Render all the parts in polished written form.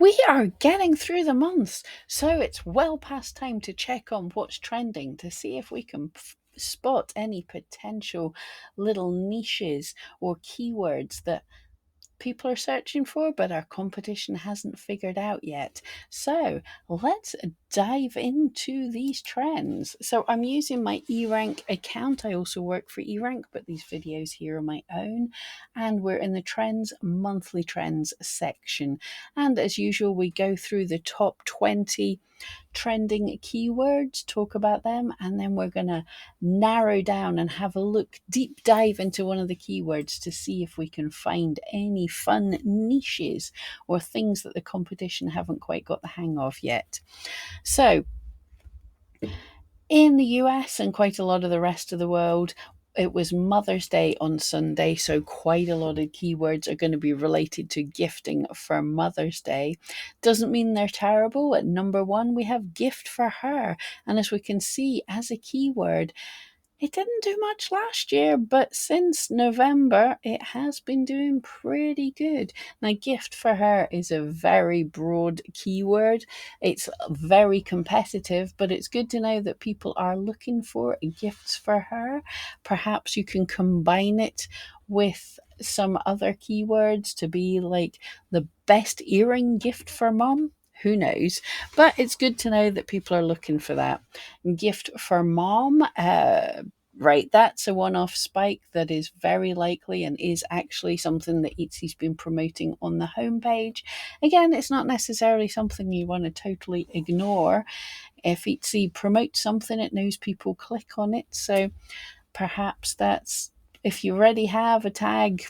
We are getting through the months, so it's well past time to check on what's trending to see if we can spot any potential little niches or keywords that people are searching for, but our competition hasn't figured out yet. So let's dive into these trends. So I'm using my eRank account. I also work for eRank, but these videos here are my own. And we're in the trends, monthly trends section. And as usual, we go through the top 20 trending keywords, talk about them, and then we're going to narrow down and have a look, deep dive into one of the keywords to see if we can find any fun niches or things that the competition haven't quite got the hang of yet. So, in the US and quite a lot of the rest of the world, it was Mother's Day on Sunday, so quite a lot of keywords are going to be related to gifting for Mother's Day. Doesn't mean they're terrible. At number one, we have gift for her. And as we can see, as a keyword, it didn't do much last year, but since November, it has been doing pretty good. Now, gift for her is a very broad keyword. It's very competitive, but it's good to know that people are looking for gifts for her. Perhaps you can combine it with some other keywords to be like the best earring gift for mom. Who knows? But it's good to know that people are looking for that. Gift for mom, right, that's a one-off spike that is very likely and is actually something that Etsy's been promoting on the homepage. Again, it's not necessarily something you want to totally ignore. If Etsy promotes something, it knows people click on it. So perhaps that's, if you already have a tag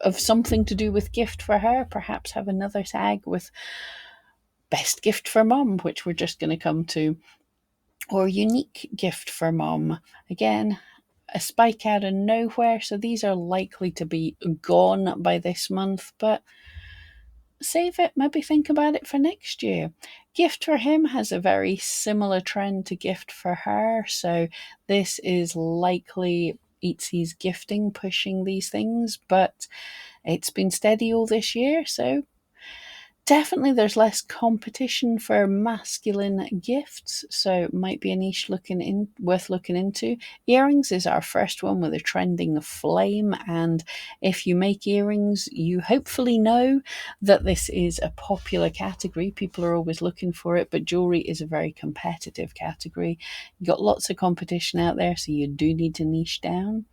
of something to do with gift for her, perhaps have another tag with best gift for mom, which we're just going to come to, or unique gift for mom. Again, a spike out of nowhere, so these are likely to be gone by this month, but save it, maybe think about it for next year. Gift for him has a very similar trend to gift for her, so this is likely Etsy's gifting pushing these things, but it's been steady all this year, so definitely there's less competition for masculine gifts, so it might be a niche worth looking into. Earrings is our first one with a trending flame, and if you make earrings, you hopefully know that this is a popular category. People are always looking for it, but jewelry is a very competitive category. You've got lots of competition out there, so you do need to niche down.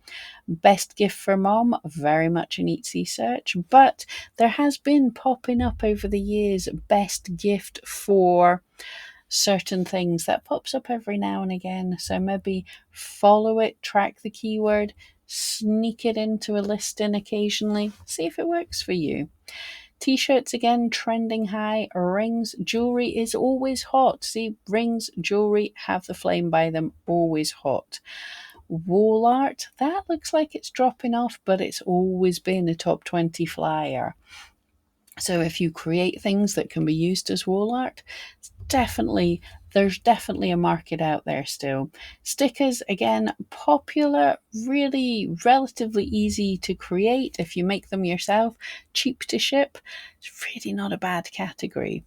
Best gift for mom, very much an Etsy search, but there has been popping up over the years best gift for certain things that pops up every now and again. So maybe follow it, track the keyword, sneak it into a listing occasionally, see if it works for you. T-shirts again, trending high. Rings, jewelry is always hot. See, rings, jewelry have the flame by them, always hot. Wall art, that looks like it's dropping off, but it's always been a top 20 flyer. So if you create things that can be used as wall art, there's definitely a market out there still. Stickers, again, popular, really relatively easy to create if you make them yourself, cheap to ship. It's really not a bad category.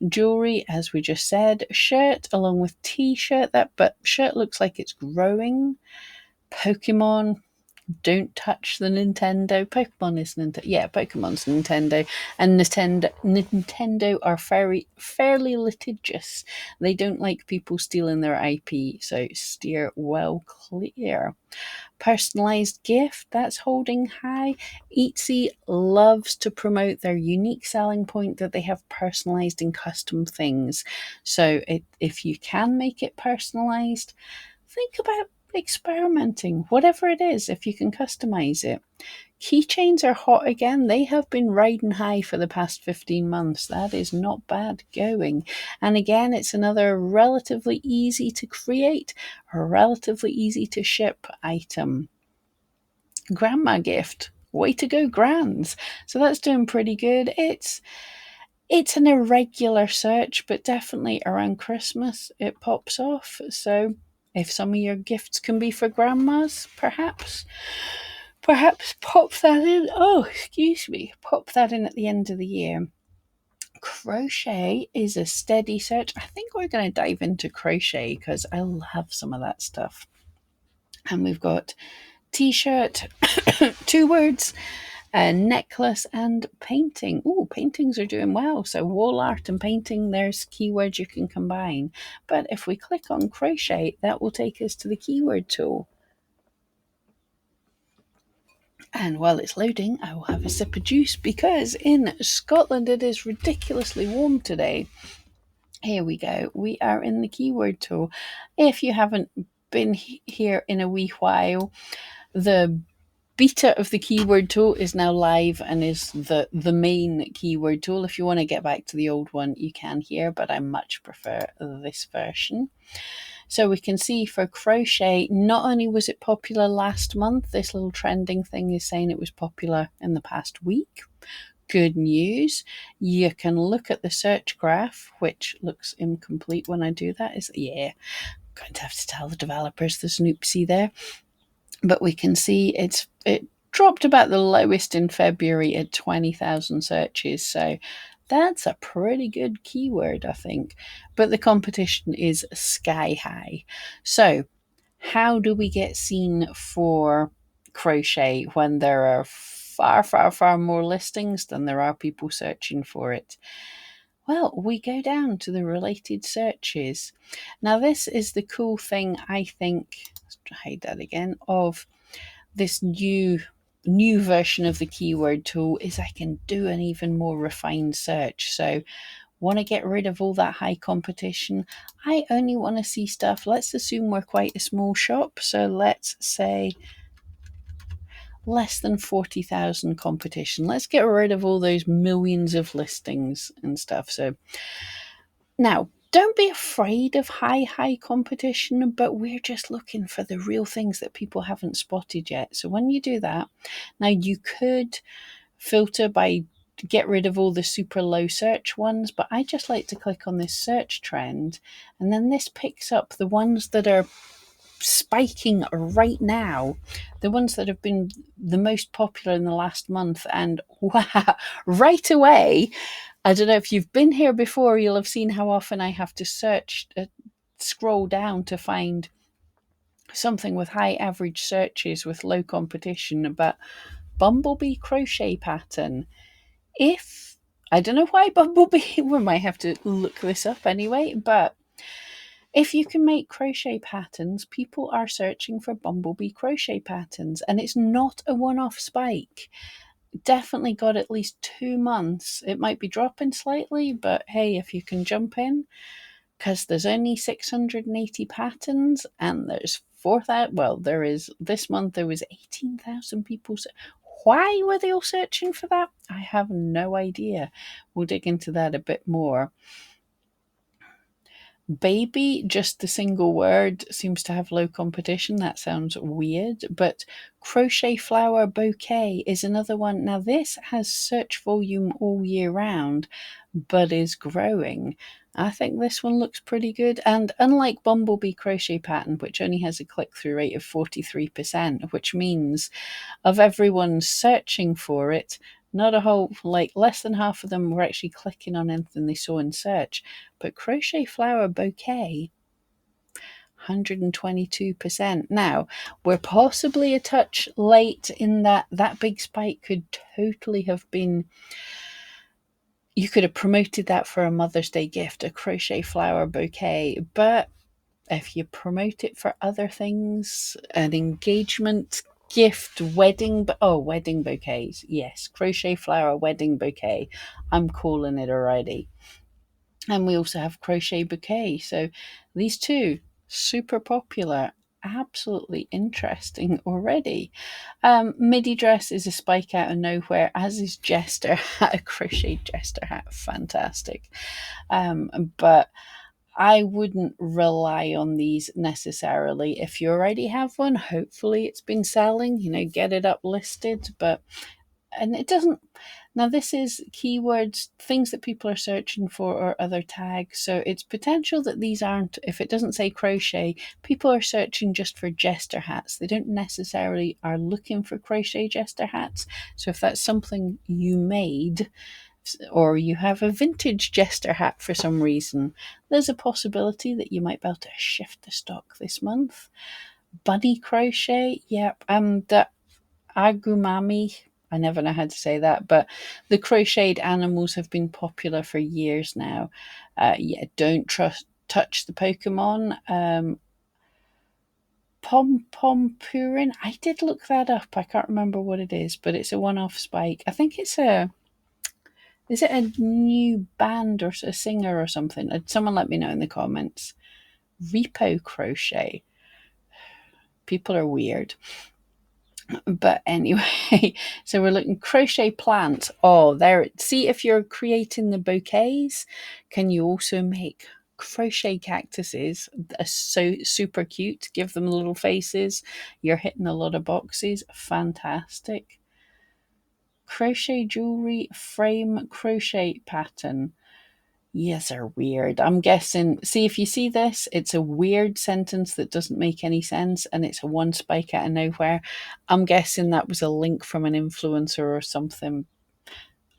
Jewelry, as we just said. Shirt along with t-shirt, but shirt looks like it's growing. Pokemon, don't touch the Nintendo. Pokemon is Nintendo. Yeah, Pokemon's Nintendo. And Nintendo are fairly litigious. They don't like people stealing their IP, so steer well clear. Personalized gift, that's holding high. Etsy loves to promote their unique selling point that they have personalized and custom things. So if you can make it personalized, think about experimenting, whatever it is, if you can customize it. Keychains are hot again. They have been riding high for the past 15 months. That is not bad going. And again, it's another relatively easy to create, relatively easy to ship item. Grandma gift. Way to go, Grands. So that's doing pretty good. It's an irregular search, but definitely around Christmas it pops off. So if some of your gifts can be for grandmas, perhaps pop that in. Oh, excuse me. Pop that in at the end of the year. Crochet is a steady search. I think we're going to dive into crochet because I love some of that stuff. And we've got t-shirt, 2 words, a necklace, and painting. Oh, paintings are doing well. So wall art and painting, there's keywords you can combine. But if we click on crochet, that will take us to the keyword tool. And while it's loading, I will have a sip of juice because in Scotland it is ridiculously warm today. Here we go. We are in the keyword tool. If you haven't been here in a wee while, the beta of the keyword tool is now live and is the main keyword tool. If you want to get back to the old one, you can here, but I much prefer this version. So we can see for crochet, not only was it popular last month, this little trending thing is saying it was popular in the past week. Good news. You can look at the search graph, which looks incomplete when I do that. I'm going to have to tell the developers the snoopsie there. But we can see it dropped about the lowest in February at 20,000 searches. So that's a pretty good keyword, I think. But the competition is sky high. So how do we get seen for crochet when there are far, far, far more listings than there are people searching for it? Well, we go down to the related searches. Now, this is the cool thing, I think, let's hide that again, of this new version of the keyword tool is I can do an even more refined search. So want to get rid of all that high competition. I only want to see stuff. Let's assume we're quite a small shop. So let's say less than 40,000 competition. Let's get rid of all those millions of listings and stuff. So now, don't be afraid of high competition, but we're just looking for the real things that people haven't spotted yet. So when you do that, now you could filter by get rid of all the super low search ones, but I just like to click on this search trend, and then this picks up the ones that are spiking right now, the ones that have been the most popular in the last month. And wow, right away, I don't know if you've been here before, you'll have seen how often I have to scroll down to find something with high average searches with low competition. But bumblebee crochet pattern, if I don't know why bumblebee, we might have to look this up anyway, but if you can make crochet patterns, people are searching for bumblebee crochet patterns, and it's not a one-off spike. Definitely got at least 2 months. It might be dropping slightly, but hey, if you can jump in, because there's only 680 patterns and there's 4,000. Well, there is this month there was 18,000 people. Why were they all searching for that? I have no idea. We'll dig into that a bit more. Baby, just the single word, seems to have low competition. That sounds weird, but crochet flower bouquet is another one. Now, this has search volume all year round, but is growing. I think this one looks pretty good. And unlike bumblebee crochet pattern, which only has a click-through rate of 43%, which means of everyone searching for it, not a whole, like less than half of them were actually clicking on anything they saw in search. But crochet flower bouquet, 122%. Now, we're possibly a touch late in that big spike could totally have been, you could have promoted that for a Mother's Day gift, a crochet flower bouquet, but if you promote it for other things, an engagement gift, wedding bouquets, yes, crochet flower wedding bouquet, I'm calling it already. And we also have crochet bouquet. So these two, super popular, absolutely interesting already. Midi dress is a spike out of nowhere, as is jester hat, a crochet jester hat, fantastic. But I wouldn't rely on these necessarily. If you already have one, hopefully it's been selling, get it up listed. And it doesn't. Now, this is keywords, things that people are searching for or other tags. So it's potential that these aren't, if it doesn't say crochet, people are searching just for jester hats. They don't necessarily are looking for crochet jester hats. So if that's something you made, or you have a vintage jester hat for some reason, there's a possibility that you might be able to shift the stock this month. Bunny crochet, yep. The agumami, I never know how to say that, but the crocheted animals have been popular for years now. Yeah, don't touch the Pokemon. Pom Pom Purin. I did look that up. I can't remember what it is, but it's a one-off spike. I think it's a. Is it a new band or a singer or something? Someone let me know in the comments. Repo crochet. People are weird. But anyway, so we're looking crochet plants. Oh, there. See if you're creating the bouquets, can you also make crochet cactuses? They're so super cute. Give them little faces. You're hitting a lot of boxes. Fantastic. Crochet jewelry frame crochet pattern. Yes, they're weird. I'm guessing. See, if you see this, it's a weird sentence that doesn't make any sense, and it's a one spike out of nowhere. I'm guessing that was a link from an influencer or something.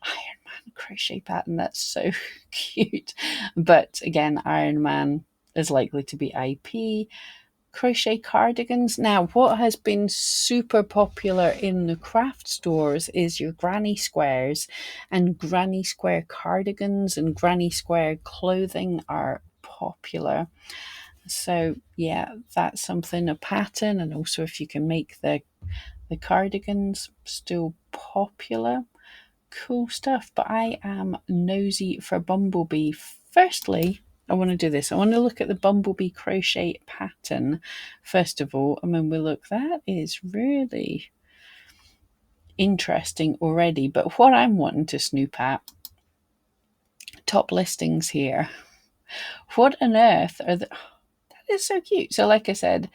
Iron Man crochet pattern. That's so cute. But again, Iron Man is likely to be IP. Crochet cardigans. Now, what has been super popular in the craft stores is your granny squares, and granny square cardigans and granny square clothing are popular. So yeah, that's something, a pattern, and also if you can make the cardigans, still popular. Cool stuff. But I am nosy for Bumblebee. Firstly, I want to do this. I want to look at the Bumblebee crochet pattern first of all. And when we look, that is really interesting already. But what I'm wanting to snoop at, top listings here. What on earth are the... That is so cute. So like I said,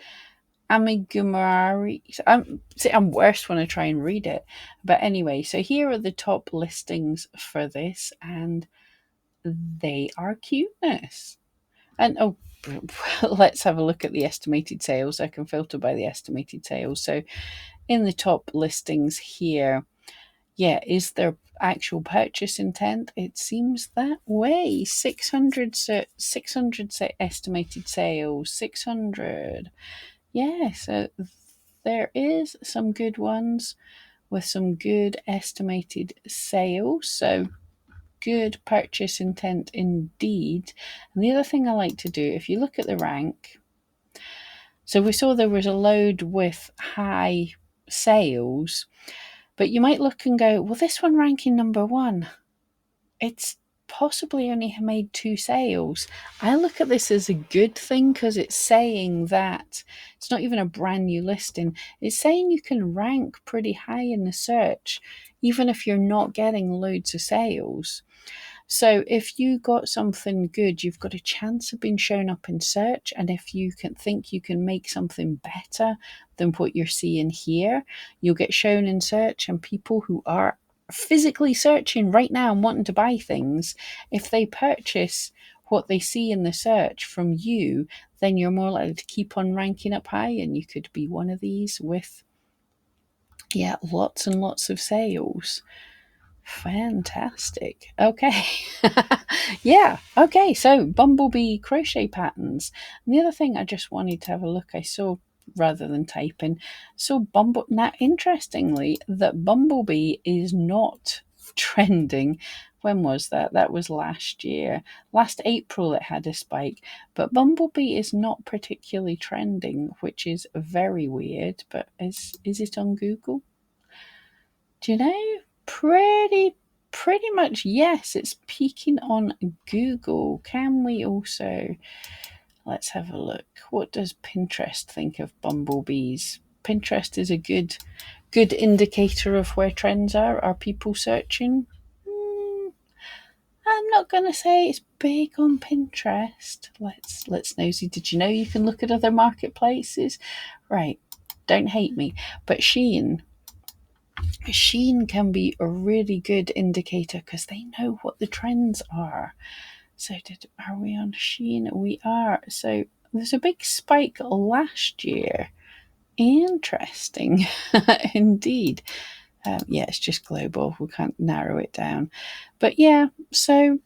Amigurumi. I'm worse when I try and read it. But anyway, so here are the top listings for this, and they are cuteness. And oh, let's have a look at the estimated sales. I can filter by the estimated sales. So in the top listings here, yeah, is there actual purchase intent? It seems that way. 600 estimated sales, 600. Yeah, so there is some good ones with some good estimated sales. So good purchase intent indeed. And the other thing I like to do, if you look at the rank, so we saw there was a load with high sales, but you might look and go, well, this one ranking number one, it's possibly only made 2 sales. I look at this as a good thing because it's saying that it's not even a brand new listing. It's saying you can rank pretty high in the search, even if you're not getting loads of sales. So if you got something good, you've got a chance of being shown up in search. And if you can think you can make something better than what you're seeing here, you'll get shown in search, and people who are physically searching right now and wanting to buy things, if they purchase what they see in the search from you, then you're more likely to keep on ranking up high, and you could be one of these with, yeah, lots and lots of sales. Fantastic. Okay. Yeah. Okay. So Bumblebee crochet patterns. And the other thing I just wanted to have a look, I saw rather than typing. So now interestingly, that Bumblebee is not trending. When was that? That was last year. Last April it had a spike. But Bumblebee is not particularly trending, which is very weird. But is it on Google? Do you know? Pretty much yes, it's peaking on Google. Can we also, let's have a look. What does Pinterest think of bumblebees? Pinterest is a good indicator of where trends are. Are people searching? I'm not gonna say it's big on Pinterest. Let's nosy. Did you know you can look at other marketplaces? Right. Don't hate me. But Shein can be a really good indicator because they know what the trends are. So are we on Shein? We are. So there's a big spike last year. Interesting. Indeed. Yeah, it's just global. We can't narrow it down. But yeah, so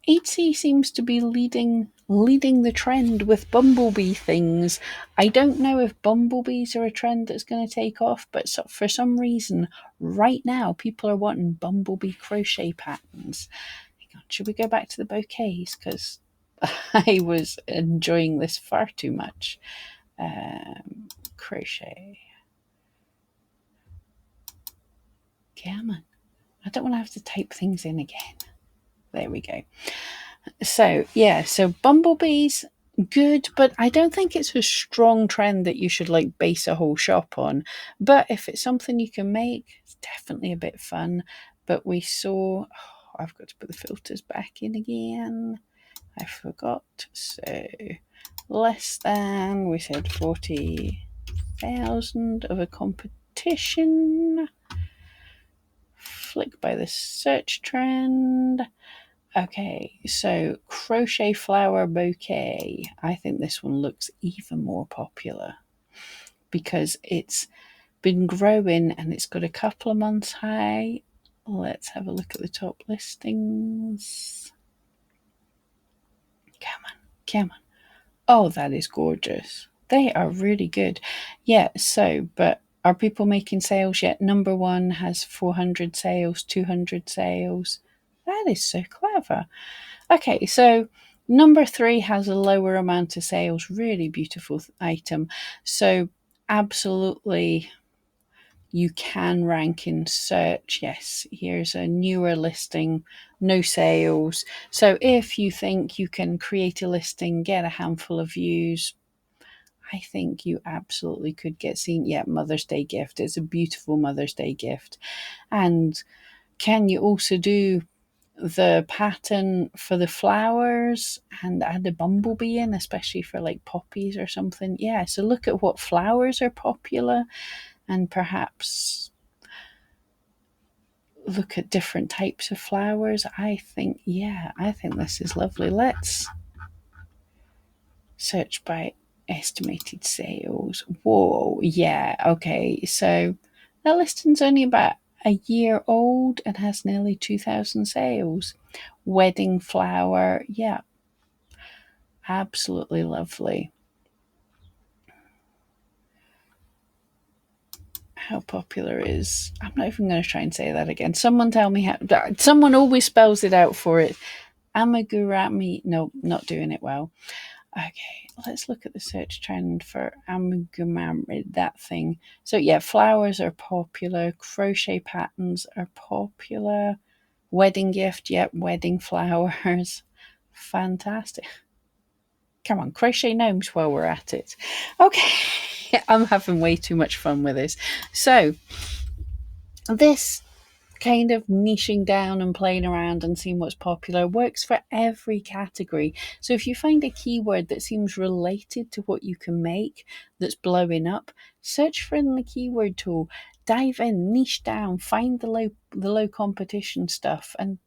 Etsy seems to be leading the trend with bumblebee things. I don't know if bumblebees are a trend that's going to take off, but for some reason, right now, people are wanting bumblebee crochet patterns. Hang on, should we go back to the bouquets? Because I was enjoying this far too much. Crochet. Come on. I don't want to have to type things in again. There we go. So, yeah, so bumblebees, good, but I don't think it's a strong trend that you should like base a whole shop on. But if it's something you can make, it's definitely a bit fun. But we saw, I've got to put the filters back in again. I forgot. So, less than, we said 40,000 of a competition. Flick by the search trend. Okay, so crochet flower bouquet. I think this one looks even more popular because it's been growing and it's got a couple of months high. Let's have a look at the top listings. Come on, come on. Oh, that is gorgeous. They are really good. Yeah, so, but are people making sales yet? Number one has 400 sales, 200 sales. That is so clever. Okay, so number three has a lower amount of sales. Really beautiful item. So, absolutely, you can rank in search. Yes, here's a newer listing, no sales. So, if you think you can create a listing, get a handful of views, I think you absolutely could get seen. Yeah, Mother's Day gift. It's a beautiful Mother's Day gift. And can you also do the pattern for the flowers and add a bumblebee in, especially for like poppies or something? Yeah, so look at what flowers are popular and perhaps look at different types of flowers. I think this is lovely. Let's search by estimated sales. Whoa, yeah, okay. So that listing's only about a year old and has nearly 2,000 sales. Wedding flower, yeah, absolutely lovely. How popular is, I'm not even going to try and say that again. Someone tell me how, someone always spells it out for it. Amigurumi, no, not doing it well. Okay, let's look at the search trend for amigurumi, that thing. So yeah, flowers are popular, crochet patterns are popular, wedding gift, yep, wedding flowers. Fantastic. Come on, crochet gnomes while we're at it. Okay, I'm having way too much fun with this. So, this kind of niching down and playing around and seeing what's popular works for every category. So if you find a keyword that seems related to what you can make that's blowing up, search for it in the keyword tool, dive in, niche down, find the low competition stuff, and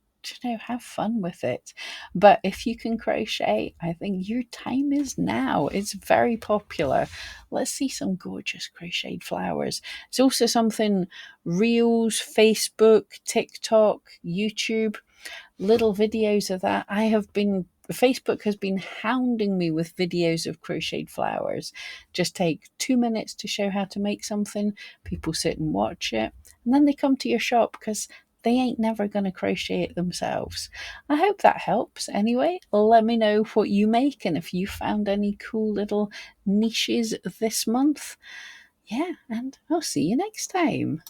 have fun with it. But if you can crochet, I think your time is now. It's very popular. Let's see some gorgeous crocheted flowers. It's also something Reels, Facebook, TikTok, YouTube, little videos of that. Facebook has been hounding me with videos of crocheted flowers. Just take 2 minutes to show how to make something. People sit and watch it, and then they come to your shop because they ain't never going to crochet it themselves. I hope that helps. Anyway, let me know what you make and if you found any cool little niches this month. Yeah, and I'll see you next time.